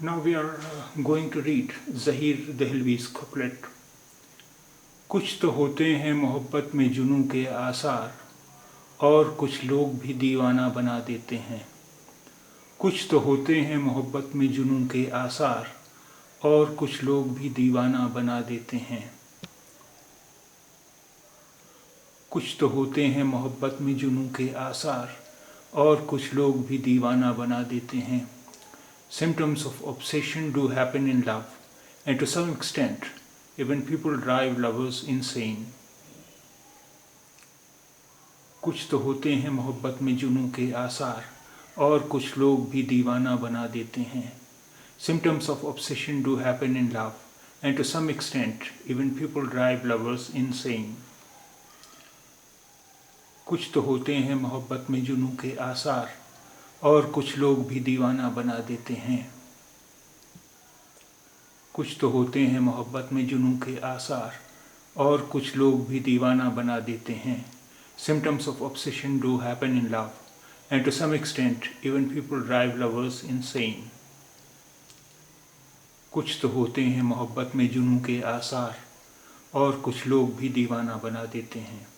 Now we are going to read Zahir Dehlvi's couplet. कुछ तो होते हैं मोहब्बत में जुनूं के आसार और कुछ लोग भी दीवाना बना देते हैं। कुछ तो होते हैं मोहब्बत में जुनूं के आसार और कुछ लोग भी दीवाना बना देते हैं। कुछ तो होते हैं मोहब्बत में जुनूं के आसार और कुछ लोग भी दीवाना बना देते हैं। Symptoms of obsession do happen in love, and to some extent, even people drive lovers insane. कुछ तो होते हैं मोहब्बत में जुनूं के आसार और कुछ लोग भी दीवाना बना देते हैं। Symptoms of obsession do happen in love, and to some extent, even people drive lovers insane. कुछ तो होते हैं मोहब्बत में जुनूं के आसार और कुछ लोग भी दीवाना बना देते हैं। कुछ तो होते हैं मोहब्बत में जुनूं के आसार और कुछ लोग भी दीवाना बना देते हैं। Symptoms of obsession do happen in love, and to some extent, even people drive lovers insane. कुछ तो होते हैं मोहब्बत में जुनूं के आसार और कुछ लोग भी दीवाना बना देते हैं।